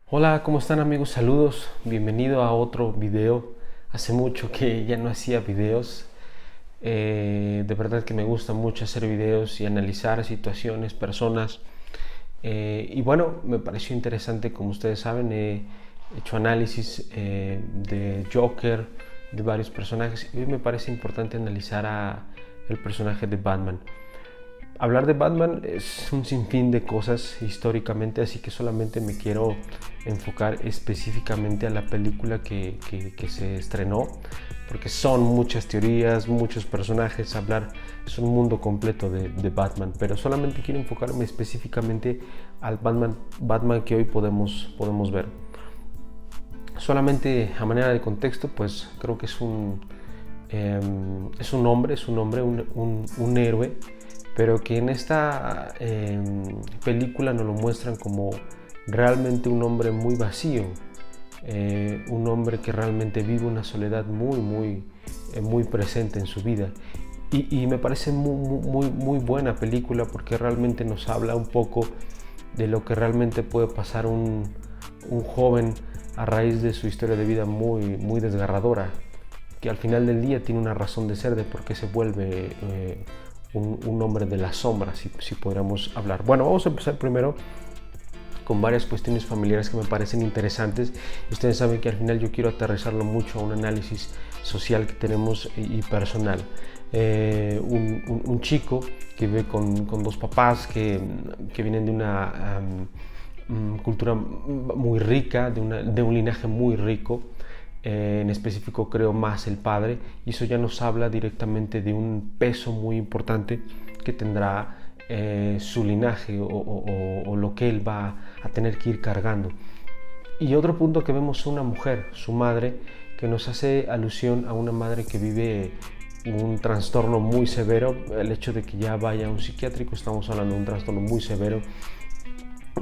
Hola, ¿cómo están amigos? Saludos, bienvenido a otro video. Hace mucho que ya no hacía videos. De verdad que me gusta mucho hacer videos y analizar situaciones, personas. Y bueno, me pareció interesante, como ustedes saben, he hecho análisis de Joker, de varios personajes. Y hoy me parece importante analizar a el personaje de Batman. Hablar de Batman es un sinfín de cosas históricamente, así que solamente me quiero enfocar específicamente a la película que se estrenó, porque son muchas teorías, muchos personajes, hablar es un mundo completo de Batman, pero solamente quiero enfocarme específicamente al Batman que hoy podemos ver. Solamente a manera de contexto, pues creo que es un hombre, un héroe, pero que en esta película nos lo muestran como realmente un hombre muy vacío, un hombre que realmente vive una soledad muy presente en su vida. Y me parece muy buena película porque realmente nos habla un poco de lo que realmente puede pasar un joven a raíz de su historia de vida muy desgarradora, que al final del día tiene una razón de ser de por qué se vuelve un hombre de la sombra, si podríamos hablar. Bueno, vamos a empezar primero con varias cuestiones familiares que me parecen interesantes. Ustedes saben que al final yo quiero aterrizarlo mucho a un análisis social que tenemos y personal. Un chico que vive con dos papás que vienen de una cultura muy rica, de un linaje muy rico. En específico creo más el padre, y eso ya nos habla directamente de un peso muy importante que tendrá su linaje o lo que él va a tener que ir cargando. Y otro punto que vemos es una mujer, su madre, que nos hace alusión a una madre que vive un trastorno muy severo. El hecho de que ya vaya a un psiquiátrico, estamos hablando de un trastorno muy severo.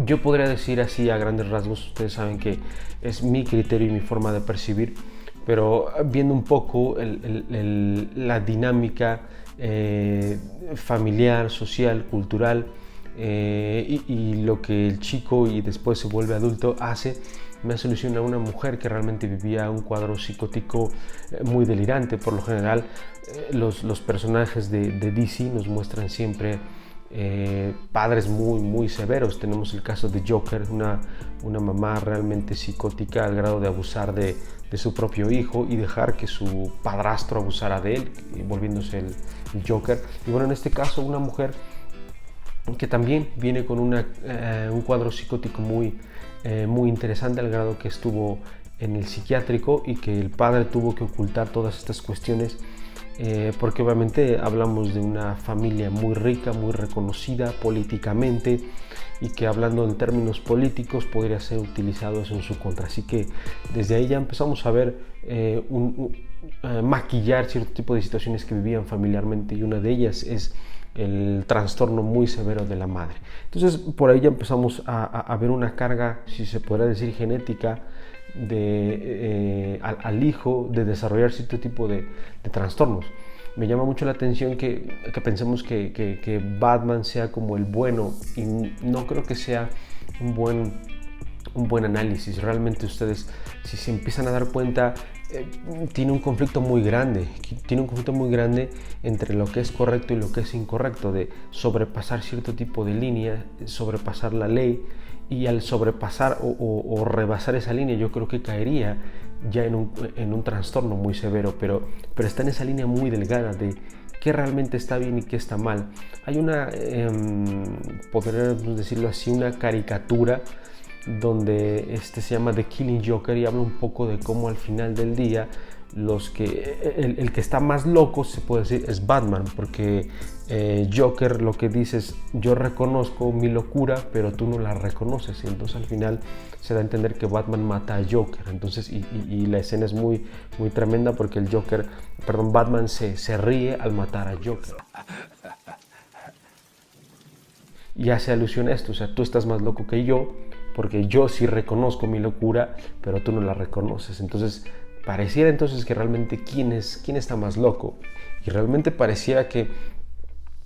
Yo podría decir así a grandes rasgos, ustedes saben que es mi criterio y mi forma de percibir, pero viendo un poco la dinámica familiar, social, cultural, y lo que el chico y después se vuelve adulto hace, me soluciona a una mujer que realmente vivía un cuadro psicótico muy delirante. Por lo general, los personajes de DC nos muestran siempre padres muy severos. Tenemos el caso de Joker, una mamá realmente psicótica al grado de abusar de su propio hijo y dejar que su padrastro abusara de él, volviéndose el Joker. Y bueno, en este caso una mujer que también viene con un cuadro psicótico muy interesante, al grado que estuvo en el psiquiátrico y que el padre tuvo que ocultar todas estas cuestiones, porque obviamente hablamos de una familia muy rica, muy reconocida políticamente, y que hablando en términos políticos podría ser utilizado eso en su contra. Así que desde ahí ya empezamos a ver maquillar cierto tipo de situaciones que vivían familiarmente, y una de ellas es el trastorno muy severo de la madre. Entonces por ahí ya empezamos a ver una carga, si se podría decir, genética al hijo de desarrollar cierto tipo de trastornos. Me llama mucho la atención que pensemos que Batman sea como el bueno, y no creo que sea un buen análisis. Realmente ustedes, si se empiezan a dar cuenta, tiene un conflicto muy grande. Tiene un conflicto muy grande entre lo que es correcto y lo que es incorrecto, de sobrepasar cierto tipo de línea, sobrepasar la ley. Y al sobrepasar o rebasar esa línea, yo creo que caería ya en un trastorno muy severo, pero está en esa línea muy delgada de qué realmente está bien y qué está mal. Hay podríamos decirlo así, una caricatura donde se llama The Killing Joker, y habla un poco de cómo al final del día el que está más loco, se puede decir, es Batman, porque Joker lo que dice es: yo reconozco mi locura, pero tú no la reconoces. Y entonces al final se da a entender que Batman mata a Joker. Entonces, y la escena es muy tremenda, porque Batman se ríe al matar a Joker y hace alusión a esto: o sea, tú estás más loco que yo, porque yo sí reconozco mi locura, pero tú no la reconoces. Entonces pareciera entonces que realmente quién está más loco, y realmente pareciera que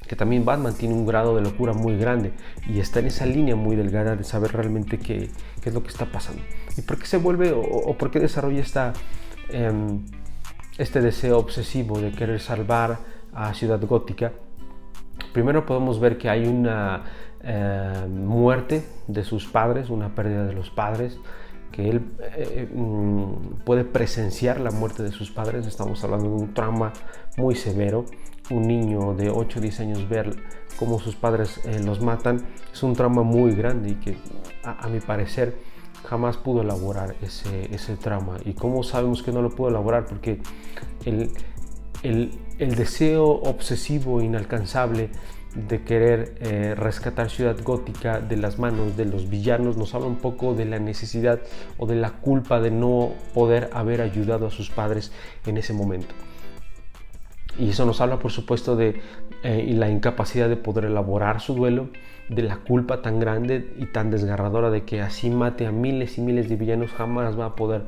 que también Batman tiene un grado de locura muy grande y está en esa línea muy delgada de saber realmente qué es lo que está pasando y por qué se vuelve o por qué desarrolla este deseo obsesivo de querer salvar a Ciudad Gótica. Primero podemos ver que hay una muerte de sus padres, una pérdida de los padres, que él puede presenciar la muerte de sus padres. Estamos hablando de un trauma muy severo. Un niño de 8 o 10 años ver cómo sus padres los matan es un trauma muy grande y que a mi parecer jamás pudo elaborar ese trauma. ¿Y cómo sabemos que no lo pudo elaborar? Porque el deseo obsesivo e inalcanzable de querer rescatar Ciudad Gótica de las manos de los villanos nos habla un poco de la necesidad o de la culpa de no poder haber ayudado a sus padres en ese momento. Y eso nos habla, por supuesto, de la incapacidad de poder elaborar su duelo, de la culpa tan grande y tan desgarradora de que así mate a miles y miles de villanos, jamás va a poder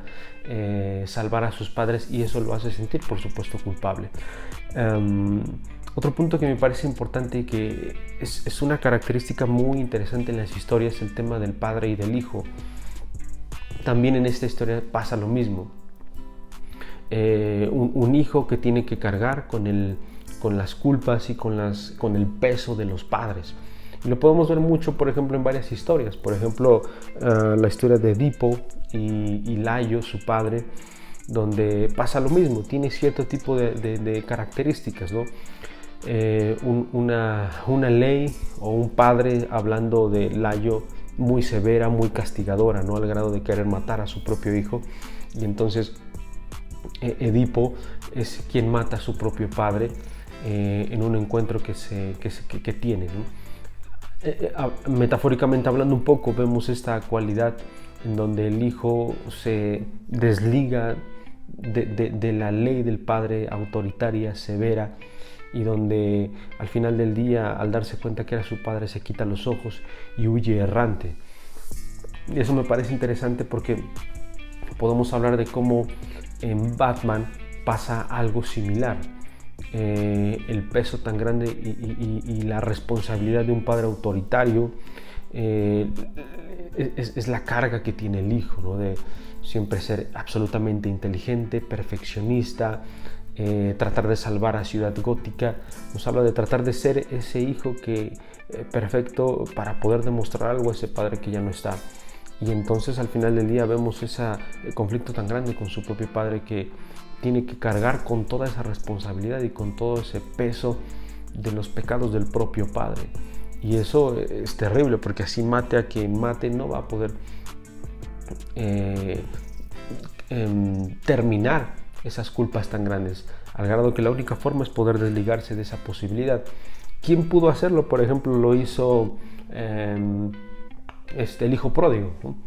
salvar a sus padres, y eso lo hace sentir, por supuesto, culpable. Otro punto que me parece importante y que es una característica muy interesante en las historias es el tema del padre y del hijo. También en esta historia pasa lo mismo. Un hijo que tiene que cargar con las culpas y con el peso de los padres. Y lo podemos ver mucho, por ejemplo, en varias historias. Por ejemplo, la historia de Edipo y Layo, su padre, donde pasa lo mismo. Tiene cierto tipo de características, ¿no? Una ley o un padre hablando de Layo muy severa, muy castigadora, ¿no? Al grado de querer matar a su propio hijo. Y entonces Edipo es quien mata a su propio padre en un encuentro que tiene, ¿no? Metafóricamente hablando un poco, vemos esta cualidad en donde el hijo se desliga de la ley del padre autoritaria, severa, y donde al final del día, al darse cuenta que era su padre, se quita los ojos y huye errante. Y eso me parece interesante porque podemos hablar de cómo en Batman pasa algo similar. El peso tan grande y la responsabilidad de un padre autoritario es la carga que tiene el hijo, ¿no? De siempre ser absolutamente inteligente, perfeccionista, tratar de salvar a Ciudad Gótica. Nos habla de tratar de ser ese hijo perfecto para poder demostrar algo a ese padre que ya no está. Y entonces al final del día vemos ese conflicto tan grande con su propio padre, que tiene que cargar con toda esa responsabilidad y con todo ese peso de los pecados del propio padre. Y eso es terrible, porque así mate a quien mate, no va a poder terminar esas culpas tan grandes, al grado que la única forma es poder desligarse de esa posibilidad. ¿Quién pudo hacerlo? Por ejemplo, lo hizo el hijo pródigo, ¿no?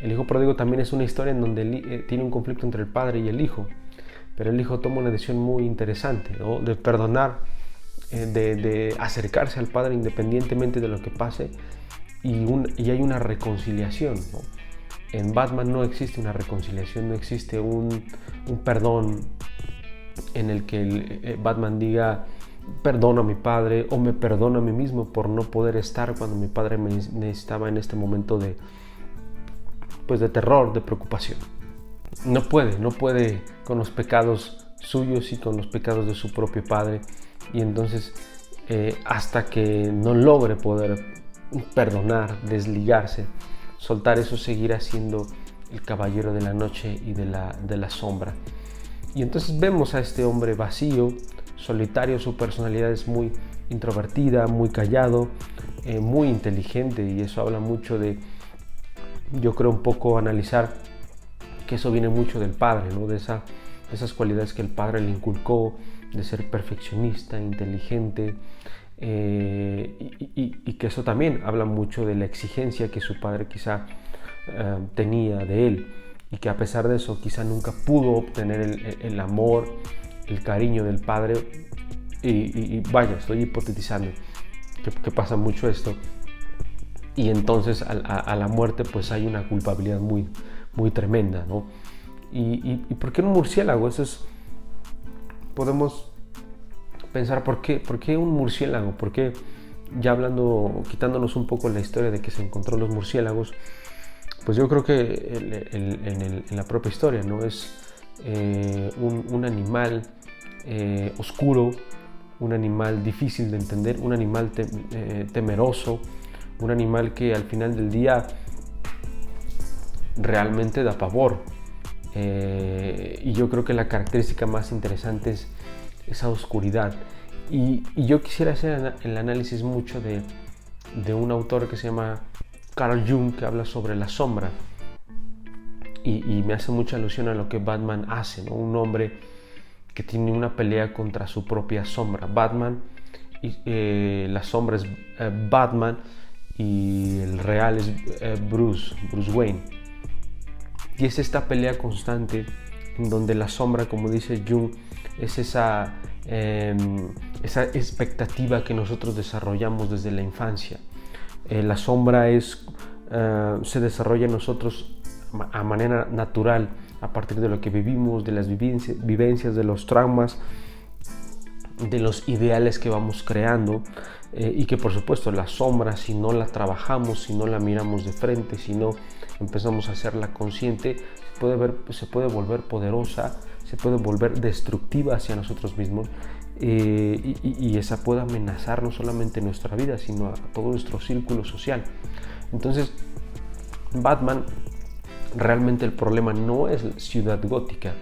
El hijo pródigo también es una historia en donde tiene un conflicto entre el padre y el hijo, pero el hijo toma una decisión muy interesante, ¿no? De perdonar, de acercarse al padre independientemente de lo que pase, y hay una reconciliación, ¿no? En Batman no existe una reconciliación, no existe un perdón en el que Batman diga perdono a mi padre o me perdono a mí mismo por no poder estar cuando mi padre me necesitaba en este momento de terror, de preocupación. No puede con los pecados suyos y con los pecados de su propio padre, y entonces hasta que no logre poder perdonar, desligarse, soltar eso, seguirá siendo el caballero de la noche y de la sombra. Y entonces vemos a este hombre vacío, solitario. Su personalidad es muy introvertida, muy callado, muy inteligente, y eso habla mucho de, yo creo, un poco analizar que eso viene mucho del padre, ¿no? De esas cualidades que el padre le inculcó, de ser perfeccionista, inteligente, y que eso también habla mucho de la exigencia que su padre quizá tenía de él, y que a pesar de eso quizá nunca pudo obtener el amor, el cariño del padre. Y vaya, estoy hipotetizando que pasa mucho esto, y entonces a la muerte pues hay una culpabilidad muy, muy tremenda, ¿no? ¿Y por qué un murciélago? Podemos pensar por qué un murciélago, por qué, ya hablando, quitándonos un poco la historia de que se encontró los murciélagos, pues yo creo que en la propia historia, ¿no? Es un animal oscuro, un animal difícil de entender, un animal temeroso, un animal que al final del día realmente da pavor. Y yo creo que la característica más interesante es esa oscuridad. Y yo quisiera hacer el análisis mucho de un autor que se llama Carl Jung, que habla sobre la sombra. Y me hace mucha alusión a lo que Batman hace, ¿no? Un hombre que tiene una pelea contra su propia sombra. Batman, la sombra es Batman y el real es Bruce Wayne. Y es esta pelea constante en donde la sombra, como dice Jung, es esa expectativa que nosotros desarrollamos desde la infancia. La sombra se desarrolla en nosotros a manera natural a partir de lo que vivimos, de las vivencias, de los traumas, de los ideales que vamos creando, y que por supuesto la sombra, si no la trabajamos, si no la miramos de frente, si no empezamos a hacerla consciente, se puede volver poderosa, se puede volver destructiva hacia nosotros mismos, y esa puede amenazar no solamente nuestra vida, sino a todo nuestro círculo social. Entonces, Batman, realmente el problema no es Ciudad Gótica,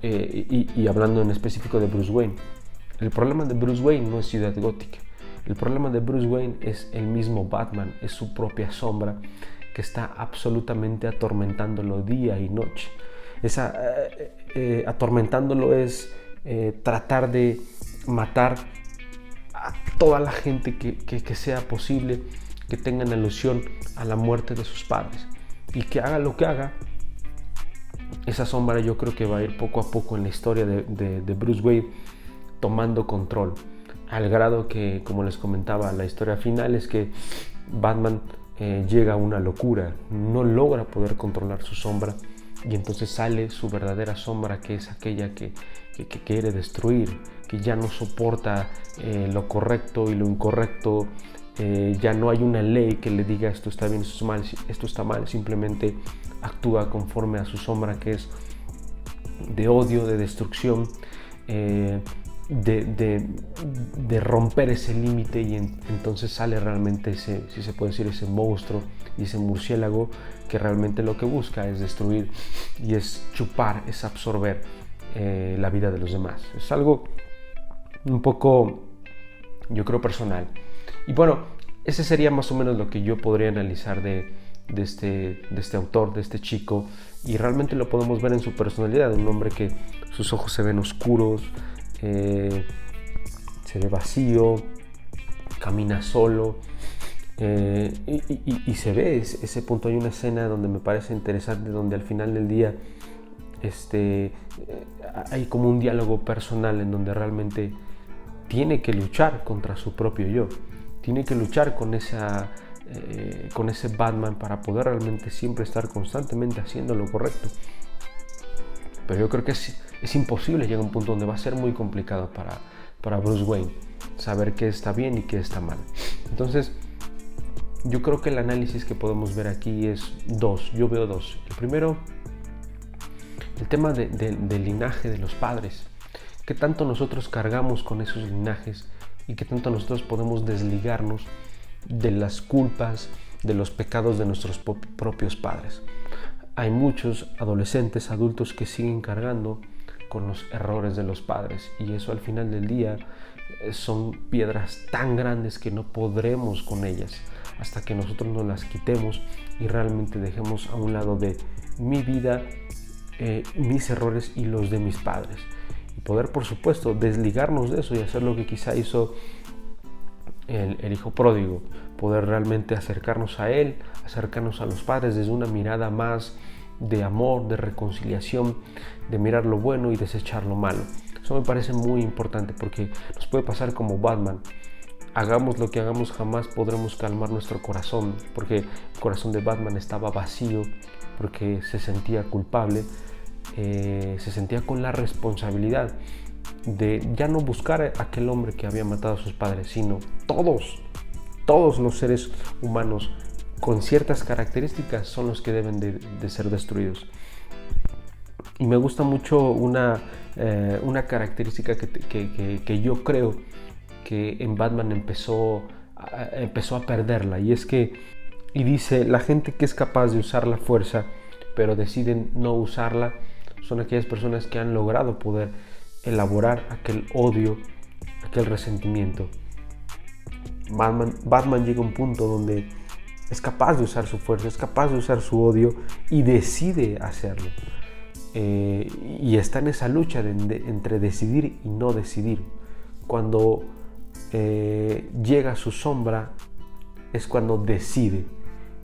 y hablando en específico de Bruce Wayne, el problema de Bruce Wayne no es Ciudad Gótica. El problema de Bruce Wayne es el mismo Batman, es su propia sombra que está absolutamente atormentándolo día y noche. Atormentándolo es tratar de matar a toda la gente que sea posible, que tengan alusión a la muerte de sus padres. Y que haga lo que haga, esa sombra yo creo que va a ir poco a poco en la historia de Bruce Wayne tomando control, al grado que, como les comentaba, la historia final es que Batman llega a una locura, no logra poder controlar su sombra, y entonces sale su verdadera sombra, que es aquella que quiere destruir, que ya no soporta lo correcto y lo incorrecto. Ya no hay una ley que le diga esto está bien, esto está mal, simplemente actúa conforme a su sombra, que es de odio, de destrucción, de romper ese límite, y entonces sale realmente si se puede decir, ese monstruo y ese murciélago que realmente lo que busca es destruir y es chupar, es absorber la vida de los demás. Es algo un poco, yo creo, personal. Y bueno, ese sería más o menos lo que yo podría analizar de este autor, de este chico, y realmente lo podemos ver en su personalidad, un hombre que sus ojos se ven oscuros, se ve vacío, camina solo, y se ve ese punto. Hay una escena donde me parece interesante, donde al final del día hay como un diálogo personal en donde realmente tiene que luchar contra su propio yo, tiene que luchar con ese Batman para poder realmente siempre estar constantemente haciendo lo correcto. Pero yo creo que es imposible. Llega un punto donde va a ser muy complicado para Bruce Wayne saber qué está bien y qué está mal. Entonces, yo creo que el análisis que podemos ver aquí es dos. Yo veo dos. El primero, el tema del linaje de los padres. ¿Qué tanto nosotros cargamos con esos linajes y qué tanto nosotros podemos desligarnos de las culpas, de los pecados de nuestros propios padres? Hay muchos adolescentes, adultos que siguen cargando con los errores de los padres, y eso al final del día son piedras tan grandes que no podremos con ellas hasta que nosotros nos las quitemos y realmente dejemos a un lado de mi vida, mis errores y los de mis padres, y poder, por supuesto, desligarnos de eso y hacer lo que quizá hizo el hijo pródigo, poder realmente acercarnos a él, acercarnos a los padres desde una mirada más de amor, de reconciliación, de mirar lo bueno y desechar lo malo. Eso me parece muy importante, porque nos puede pasar como Batman. Hagamos lo que hagamos, jamás podremos calmar nuestro corazón, porque el corazón de Batman estaba vacío, porque se sentía culpable, se sentía con la responsabilidad de ya no buscar a aquel hombre que había matado a sus padres, sino todos los seres humanos con ciertas características son los que deben de ser destruidos. Y me gusta mucho una característica que yo creo que en Batman empezó a perderla, y dice: la gente que es capaz de usar la fuerza pero deciden no usarla son aquellas personas que han logrado poder elaborar aquel odio, aquel resentimiento. Batman llega a un punto donde es capaz de usar su fuerza, es capaz de usar su odio y decide hacerlo. Y está en esa lucha entre decidir y no decidir. Cuando llega su sombra es cuando decide,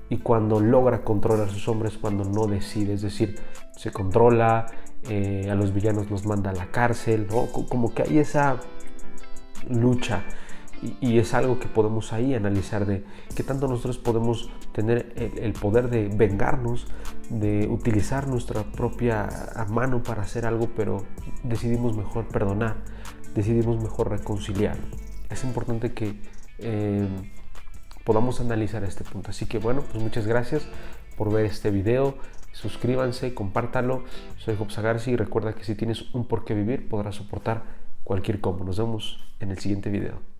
y cuando logra controlar su sombra es cuando no decide, es decir, se controla, a los villanos los manda a la cárcel, ¿no? Como que hay esa lucha, y es algo que podemos ahí analizar, de qué tanto nosotros podemos tener el poder de vengarnos, de utilizar nuestra propia mano para hacer algo, pero decidimos mejor perdonar, decidimos mejor reconciliar. Es importante que podamos analizar este punto. Así que bueno, pues muchas gracias por ver este video. Suscríbanse, compártanlo. Soy Job Sagarsi y recuerda que si tienes un por qué vivir podrás soportar cualquier cómo. Nos vemos en el siguiente video.